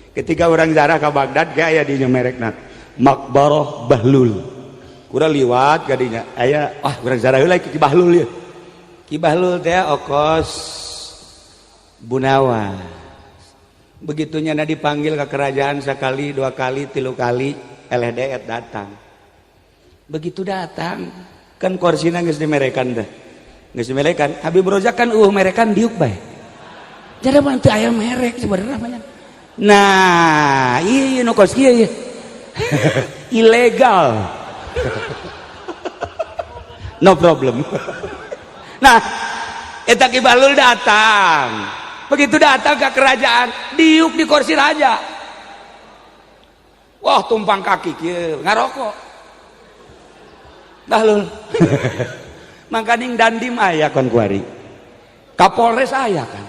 Ketika orang zarah ka Baghdad ge aya di merekna Maqbarah Bahlul. Kura liwat gadinya aya urang zarah heula Ki Bahlul ya. Ki Bahlul teh okos Bunawa. Begitunya dipanggil ke kerajaan sekali, 2 kali, 3 kali, eleh deet datang. Begitu datang, kan korsina geus dimerekan teh. Geus dimerekan, Habib Rozak kan merekan diuk bae. Jadi mah teu aya merek sebenarnya mah. Nah, ieu nu kos kieu ieu. Ilegal. No problem. Nah, eta Ki Bahlul datang. Begitu datang ke kerajaan, diuk di kursi raja. Wah, tumpang kaki kieu, ngarokok. Bahlul. Mangkaning dandim aya kon kuari. Kapolres aya kan.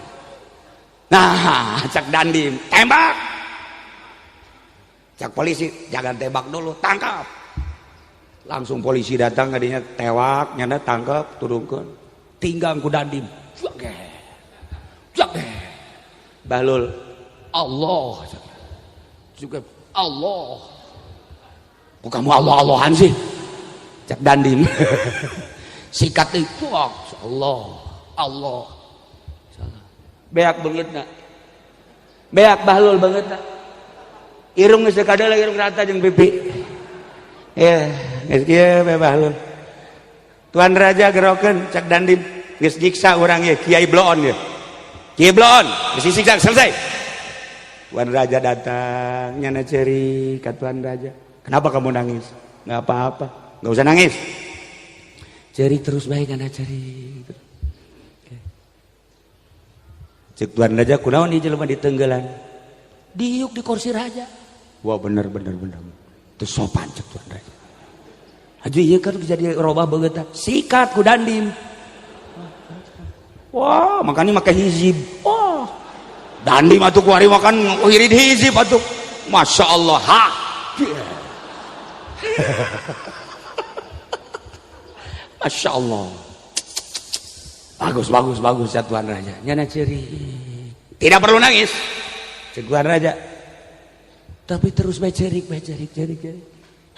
Nah, cak dandim, tembak. Cak polisi, jangan tembak dulu, tangkap. Langsung polisi datang kadinya tewak, nyana tangkap, turunkeun. Tinggang ku dandim. Bahlul Allah juga Allah. Kok kamu Allah-Allahan sih? Cak dandim. sikat itu Allah Allah beak banget nak beak bahlul banget nak irung geus kadal irung rata jeung pipi ya geus kieu beak bahlul Tuan Raja gerokeun cak dandim geus nyiksa urang ye Kiai bloon ye Kiai bloon geus disiksa selesai Tuan Raja datang nyana ceri ka Tuan Raja kenapa kamu nangis nggak apa-apa nggak usah nangis ceri terus baik nyana ceri cek Tuan Raja kunaon ieu jelema ditenggelan diuk di kursi raja wah bener teu sopan cek Tuan Raja aja ieu kan jadi robah beungeut sikat ku dandim wah makanya make hizib wah dandim atuh ku ari makan irid hizib atuh Masya Allah ha Masya Allah bagus ya Tuan Raja nyana ceri tidak perlu nangis Tuan Raja tapi terus bae cerik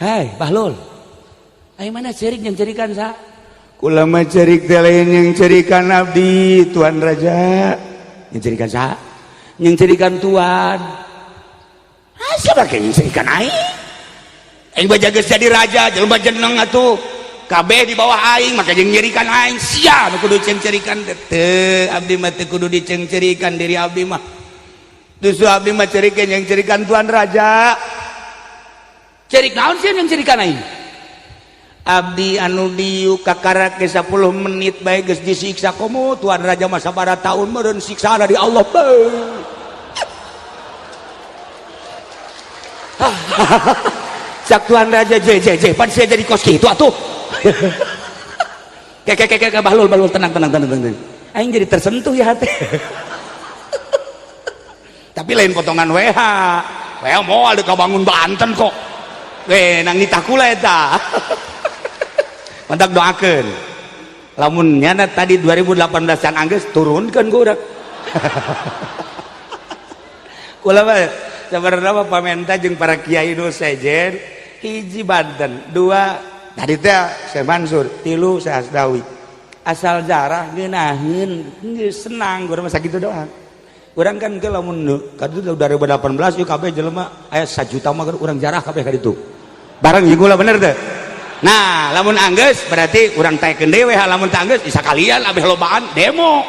hai Bahlul ai mana cerik yang cerikan sa kula mah cerik teh lain yang cerikan abdi Tuan Raja yang cerikan sa yang cerikan Tuan asa bake yang cerikan aing baja geus jadi raja jelema jeneng atuh kabeh di bawah aing maka jeung nyerikan aing sia nu kudu ceng-cerikan teu abdi mah teu kudu diceng-cerikan diri abdi mah justru abdi mah cerikeun yang cerikan Tuan Raja cerik naon sih yang cerikan aing abdi anu diuk kakarak ge 10 menit bae geus disiksa komo Tuan Raja mah sabaraha taun meureun siksana di Allah Cak Tuan Raja pan saya jadi kos kitu atuh kayak Bahlul tenang aing jadi tersentuh ya hati tapi lain potongan WH mau ada kabangun Banten kok nang nitakula eta mantak doakeun lamun nyana tadi 2018 can anggeus turunkeun ku urang kula mah sabarna pamenta jeung para kiai nu sejen hiji Banten, 2 tadi teh Syekh Mansur, 3 Syekh Asdawi. Asal jarah ngeunaheun geus senang urang mah sakitu doang. Urang kan ke lamun kadu 2018 yeuh kabeh jelema aya 1 juta mah urang jarah kabeh ka ditu. Bareng ieu bener teh. Nah, lamun anggeus berarti urang taekeun dewe lamun teu anggeus bisa kalian abeh lobaan demo.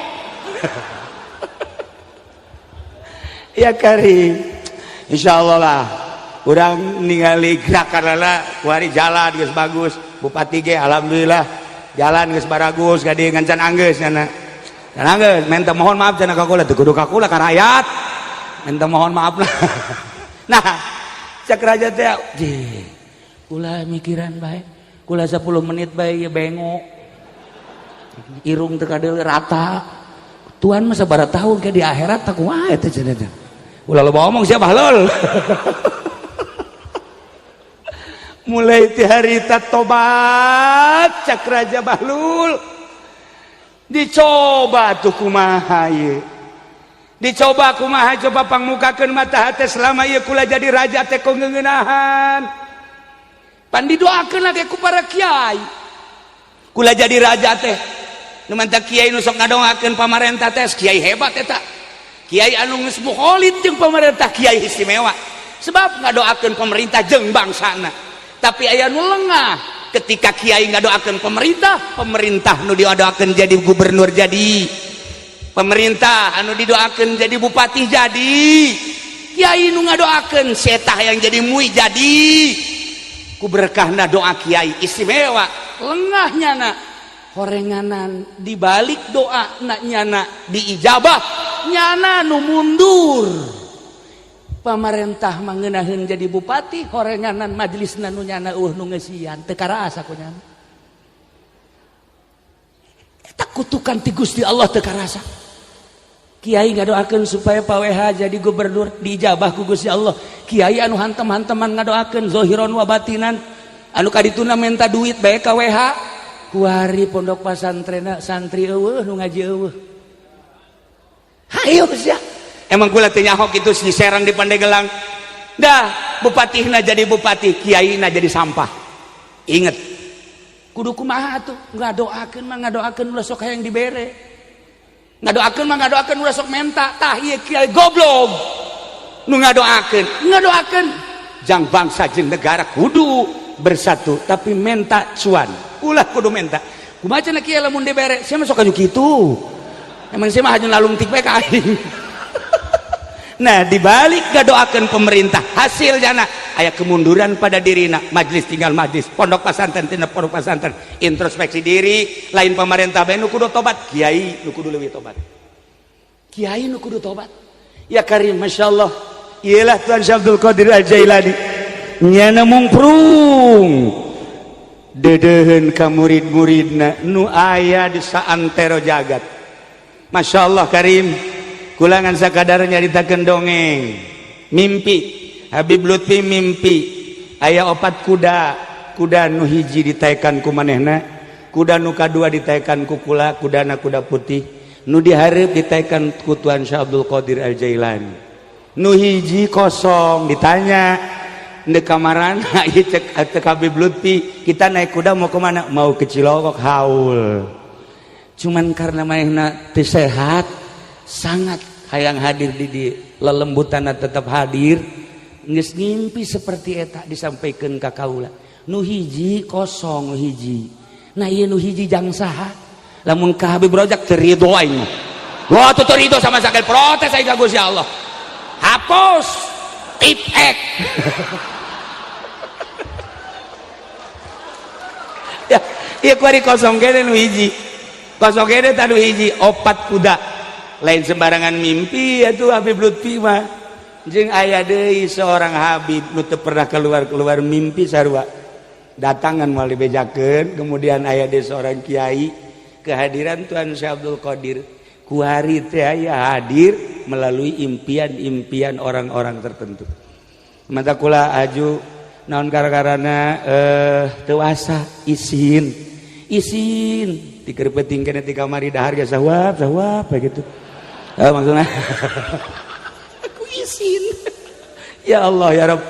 Ya Karim. Insyaallah lah urang ningali gerakanana ku hari jalan geus bagus bupati ge alhamdulillah jalan geus baragus gade ngancan anggeus cenah can anggeus minta mohon maaf cenah ka kula teu kudu ka kula ka rakyat minta mohon maaf lah nah cak raja teh kula mikiran bae kula 10 menit bae ieu bengok irung teu kadeu rata Tuhan mah sabaraha taun ke di akhirat tak kumaha teh cenah ulah loba omong sia Bahlul mulai ti harita tobat cak Raja Bahlul dicoba tuh kumaha ieu dicoba kumaha coba pangmukakeun mata hate selama ieu kula jadi raja teh ku ngeuneunahan pan didoakeun lagi ku para kiai kula jadi raja teh nu mantap kiai nu sok ngadongakeun pamarentah teh kiai hebat eta kiai anu geus mukholid jeung pamarentah kiai istimewa sebab ngadoakeun pemerintah jeung bangsana tapi aya nu lengah ketika kiai ngadoakeun pemerintah nu didoakeun jadi gubernur jadi pemerintah anu didoakeun jadi bupati jadi kiai nu ngadoakeun setah yang jadi mui jadi ku berkahna doa kiai istimewa lengah nyana horenganan dibalik doa na nyana diijabah nyana nu mundur pamarentah mangeunaheun jadi bupati horenganan majelisna nu nyana nu ngeusian teu karasa ku nyana eta kutukan ti Gusti Allah teu karasa kiai ngadoakeun supaya Pak WH jadi gubernur diijabah ku Gusti Allah kiai anu hantem-hanteman ngadoakeun zahiron wa batinan anu kadituna minta duit bae ka WH ku hari pondok pesantren santri eueuh nu ngaji eueuh hayu sia emang kula teh nyaho kitu di Serang di Pandeglang dah bupatihna jadi bupati kiaina jadi sampah inget kudu kumaha tuh ngadoakeun mah ngadoakeun ulah sok hayang dibere, ngadoakeun mah ngadoakeun ulah sok menta. Tah ieu kiai goblok nu ngadoakeun jang bangsa jeung negara kudu bersatu tapi menta cuan ulah kudu menta kumaha cenah kiai lamun dibere sia mah sok anu kitu emang sia mah hanya lalungtik bae ka aing. Nah dibalik ngadoakeun pemerintah hasil jana aya kemunduran pada dirina, majelis tinggal majelis, pondok pesantren tina pondok pesantren, introspeksi diri, lain pemerintah bae nu kudu tobat, kiai nu kudu leuwih tobat, kiai nu kudu tobat. Ya karim masyaallah, iyalah Tuan Syekh Abdul Qadir Al-Jailani nyana mungprung dedeheun ka murid-muridna nu aya di saantero jagat. Masyaallah karim, kulangan sakadar nyaritakeun dongeng mimpi Habib Lutfi mimpi aya 4 kuda nu hiji ditaekan ku manehna, kuda nu kadua ditaekan ku kula, kudana kuda putih, nu dihareup ditaekan ku Tuan Syekh Abdul Qadir Al-Jailani. Nu hiji kosong, ditanya di kamarana ieu cek Habib Lutfi, kita naik kuda mau kemana? Mau ke Cilogok haul. Cuman karena manehna teu sehat, sangat hayang hadir di lelembutanna tetap hadir. Geus ngimpi seperti eta disampaikan ka kaula. Nu hiji kosong nu hiji. Nah ieu nu hiji jang saha? Lamun ka Habib Rojak teu ridho aing. Wah teu ridho sama sakal protes aing ka Gusti Allah. Hapus tip ek. Ya, ieu kuari kosong kene nu hiji. Kosong kene tanu hiji 4 kuda. Lain sembarangan mimpi atuh Habib Lutfi mah. Jeung aya deui seorang Habib nu teu pernah keluar mimpi sarua. Datangan moal dibejakeun, kemudian aya deui seorang kiai kehadiran Tuan Syekh Abdul Qadir. Kuari teh aya hadir melalui impian-impian orang-orang tertentu. Mata kula aju naon gara-garana teu asa isin dikerpeting kene ti kamari dahar ge sawab begitu. Maksudna aku isin. Ya Allah ya Rabb.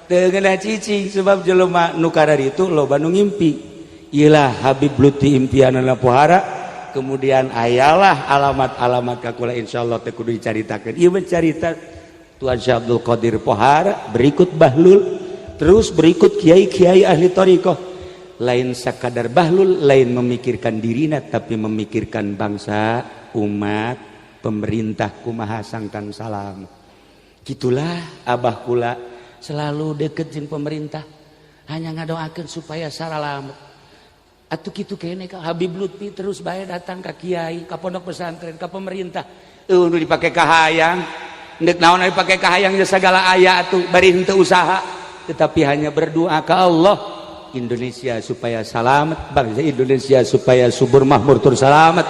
Teu geuna cicing sebab jelema nu karari itu loba nu ngimpi. Iyalah Habib Lutfi impianana pohara. Kemudian ayalah alamat-alamat ka kula insyaallah teh kudu dicaritakeun. Ieu bercerita Tuan Syekh Abdul Qadir Pohara, berikut Bahlul, terus berikut kiai-kiai ahli thariqah. Lain sakadar Bahlul, lain memikirkan dirina tapi memikirkan bangsa, umat, pemerintah kumaha sangkan salam. Gitulah abah kula selalu deket jeung pemerintah, hanya ngadoakeun supaya saralamet. Atuh kitu kene ka Habib Lutfi terus bae datang ka kiai, ka pondok pesantren, ka pemerintah. Nu dipake kahayang, neuk naon dipake kahayang ge sagala aya atuh bari henteu usaha, tetapi hanya berdoa ka Allah Indonesia supaya selamat, bangsa Indonesia supaya subur makmur tur selamat.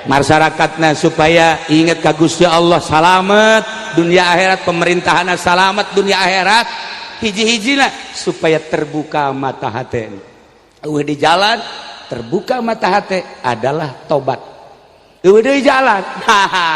Masyarakatna supaya ingat ka Gusti Allah salamet dunia akhirat, pemerintahanna salamet dunia akhirat, hiji-hijina supaya terbuka mata hati. Eueuh di jalan terbuka mata hati adalah tobat. Eueuh di jalan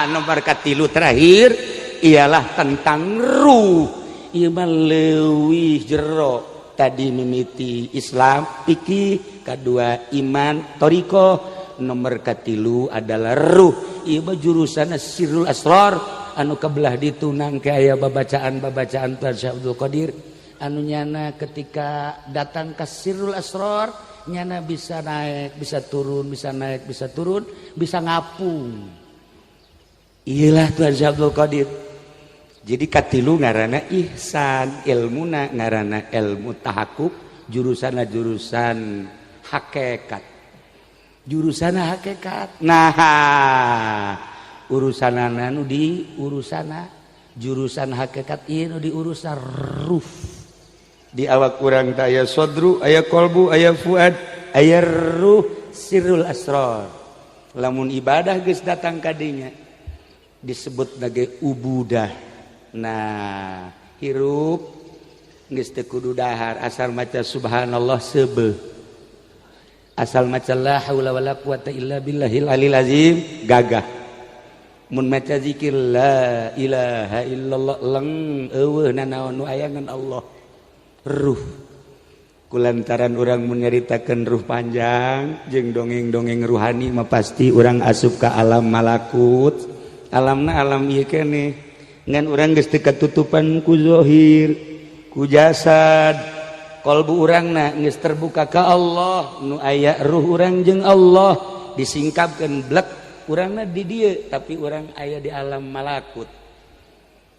nomor katilu terakhir ialah tentang ruh. Ieu mah leuwih jero, tadi mimiti Islam fikih, kedua iman thariqah, nomor katilu adalah ruh. Ieu mah jurusan Sirrul Asrar anu kabelah ditunang ke aya babacaan-babacaan Tuan Syekh Abdul Qadir anu nyana ketika datang ke Sirrul Asrar nyana bisa naik, bisa turun, bisa naik, bisa turun, bisa ngapung. Iyalah Tuan Syekh Abdul Qadir. Jadi katilu ngaranna ihsan, ilmuna ngaranna ilmu tahakkuk, jurusanna jurusan hakikat. Jurusanna hakikat. Nah, urusanana nu di urusana jurusan hakikat ieu nu di urusan ruh. Di awak urang teh aya sodru, aya kolbu, aya fuad, aya ruh, sirrul asrar. Lamun ibadah geus datang ka dinya disebut nage ubudah. Nah, hirup geus teu kudu dahar, asal maca subhanallah seubeuh. Asal maca la haula wala quwata illa billahil alil azim gagah. Mun maca zikir la ilaha illallah leng eueuh nanaon nu aya ngan Allah. Ruh kulantaran urang menyaritakeun ruh panjang jeung dongeng-dongeng ruhani mah pasti urang asup ka alam malakut. Alamna alam ieu keneh ngan urang geus teu katutupan ku zahir ku jasad, qalbu urangna geus terbuka ka Allah nu aya ruh urang jeung Allah disingkapkeun blek urangna di dieu tapi urang aya di alam malakut.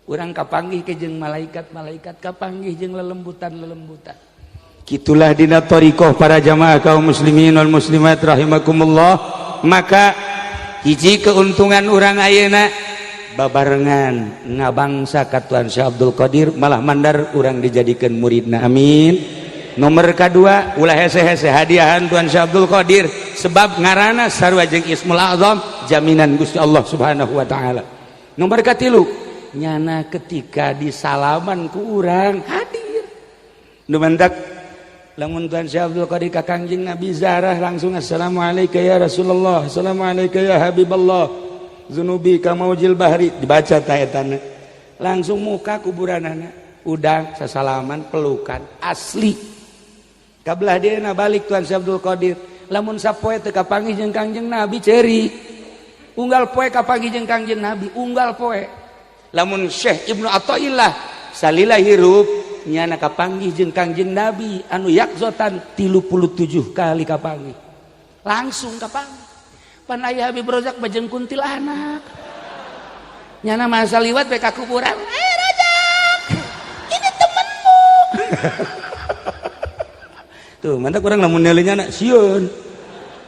Urang kapanggih ke jeung malaikat-malaikat, kapanggih jeung lelembutan-lelembutan. Kitulah dina thariqah para jamaah kaum muslimin wal muslimat rahimakumullah. Maka hiji keuntungan urang ayeuna babarengan ngabangsa ka Tuan Syekh Abdul Qadir malah mandar urang dijadikeun muridna. Amin. Nomor kedua ulah hese-hese hadiahan Tuan Syekh Abdul Qadir sebab ngaranna sarua jeung Ismul Azam jaminan Gusti Allah Subhanahu wa taala. Nomor katilu nyana ketika disalaman ku urang hadir nu mantak lamun Tuan Syekh Abdul Qadir ka Kangjeng Nabi zarah langsung assalamualaikum ya Rasulullah, assalamualaikum ya Habiballah, zunubi ka maujil bahri, dibaca ta etana langsung muka kuburanana udang sasalaman pelukan asli kabelah dieuna balik Tuan Syekh Abdul Qadir lamun sapoe teu kapanggih jeung Kangjeng Nabi ceri unggal poe kapanggih jeung Kangjeng Nabi unggal poe. Lamun Syekh Ibnu Athaillah salila hirup nyana kapanggih jeung Kangjeng Nabi anu yakzotan 37 kali kapanggih langsung kapanggih pan aya Habib Rozak bajeng kuntilanak nyana masa liwat bae ka kuburan Rozak ini temenmu tuh mantap urang lamun neuleunya na sieun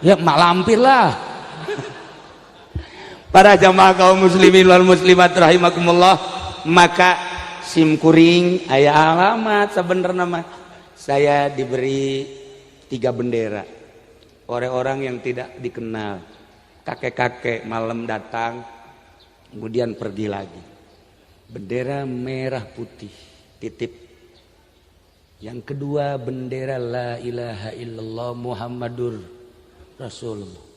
ya mak lampir lah. Para jamaah kaum muslimin wal muslimat rahimakumullah, maka simkuring aya alamat sebenarnya mah saya diberi 3 bendera oleh orang yang tidak dikenal. Kakek-kakek malam datang kemudian pergi lagi. Bendera merah putih titip. Yang kedua bendera la ilaha illallah Muhammadur Rasulullah.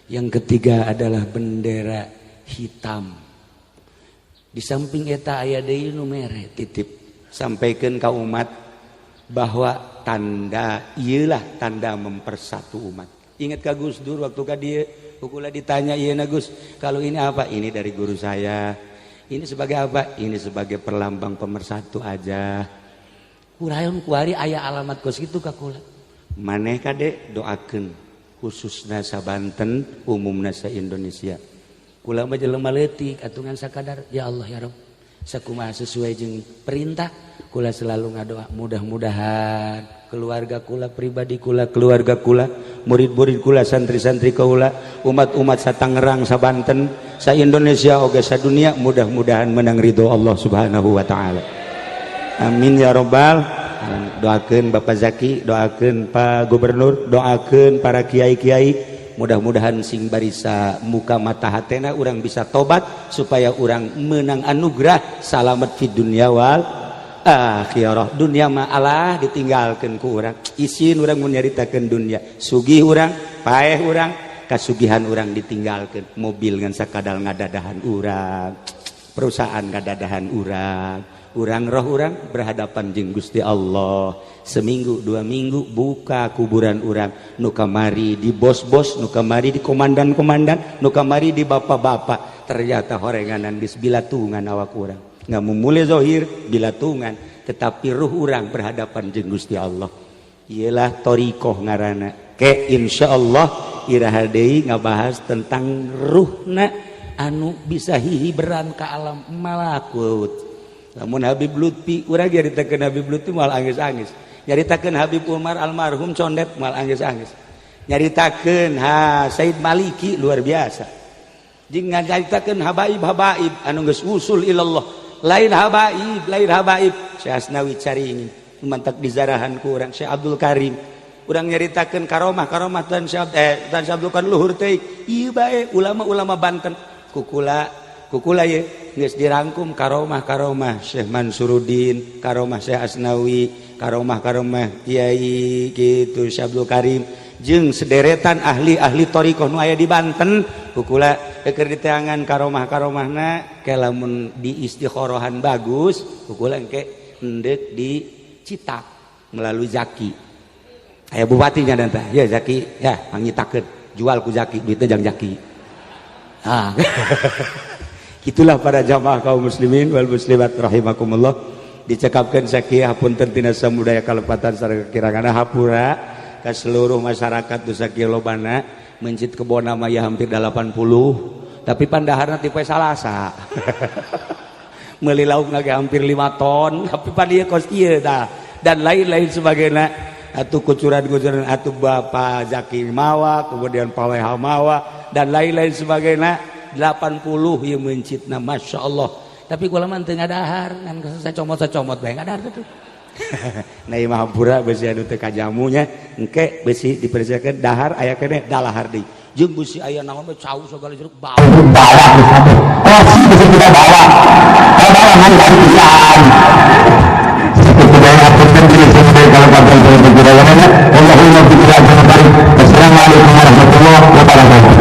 Yang ketiga adalah bendera hitam. Di samping eta aya deui nu mere titip sampaikan ka umat bahwa tanda ieulah tanda mempersatu umat. Ingat ka Gus Dur waktu ka dieu kukula ditanya ieu na Gus, kalau ini apa? Ini dari guru saya. Ini sebagai apa? Ini sebagai perlambang pemersatu aja. Kurayon kuari aya alamat kos kitu ka kula. Maneh kade doakeun khususna sa Banten umumna sa Indonesia kula mah jelema leutik atungan sakadar ya Allah ya Rabb sakumaha sesuai jeung perintah kula selalu ngadoa mudah-mudahan keluarga kula pribadi kula keluarga kula murid-murid kula santri-santri kula umat-umat sa Tangerang sa Banten sa Indonesia oge sa dunia mudah-mudahan menang ridho Allah Subhanahu wa taala. Amin ya rabbal. Doakeun Bapak Zaki, doakeun Pak Gubernur, doakeun para kiai-kiai, mudah-mudahan sing barisa muka mata hatena urang bisa tobat supaya urang menang anugerah salamet fid dunya wal akhirah. Dunia mah Allah ditinggalkeun ku urang. Isin urang mun nyaritakeun dunia, sugih urang, paeh urang, kasugihan urang ditinggalkeun. Mobil ngan sakadal ngadadahan urang, perusahaan ngadadahan urang. Urang roh urang berhadapan jeung Gusti Allah. Seminggu 2 minggu buka kuburan urang, nu kamari di bos-bos, nu kamari di komandan-komandan, nu kamari di bapak-bapak. Ternyata horenganan geus bilatungan awak urang. Ngamumule zahir bilatungan, tetapi ruh urang berhadapan jeung Gusti Allah. Iyalah thariqah ngaranna. Ke insyaallah iraha deui ngabahas tentang ruhna anu bisa hihiberan ka alam malakut. Lamun Habib Lutfi urang nyaritakeun Habib Lutfi moal angis-angis. Nyaritakeun Habib Umar almarhum condet moal angis-angis. Nyaritakeun Said Maliki luar biasa. Jeung nyaritakeun habaib-habaib anu geus usul ilallah. Lain habaib Syekh Asnawi caringin. Mantak dizarahan ku urang Syekh Abdul Karim. Urang nyaritakeun karomah Tuan Syekh Abdul Karim luhur teh. Ieu bae ulama-ulama Banten kukula ye geus dirangkum karomah Syekh Mansuruddin, karomah Syekh Asnawi, karomah Kiai kitu Syekh Abdul Karim jeung sederetan ahli-ahli thariqah nu aya di Banten. Kukula keur diteangan karomah-karomahna ke lamun di istiqorohan bagus kukula engke endek di Citak melalui Zaki aya bupatinya dan teh ya Zaki ya ngitakeun jual ku Zaki duitnya jang Zaki itulah para jamaah kaum muslimin wal muslimat rahimakumullah dicekapkan sakieu hapunten tina samudaya kalepatan sareng kirangan hapura ka seluruh masyarakat nu sakieu lobana mencit kebon nama ya hampir 80 tapi pandaharna ti poe Salasa meuli lauk lagi hampir 5 ton tapi pan ieu kos ieu tah dan lain-lain sebagainya atuh kucuran-kucuran atuh Bapak Zaki mawa kemudian Paweha mawa dan lain-lain sebagainya 80 ieu mencitna Masya Allah tapi kula mah teu ngadahar ngan sacomot-sacomot bae ngadahar tuh nah ieu hampura beusi anu teu kajamunya engke beusi dipersiakeun dahar aya keneh dalahar deui jeung beusi aya naon bae cau segala jeruk bawa porsi bisa kita bawa bawa dari pisan Assalamualaikum warahmatullahi wabarakatuh.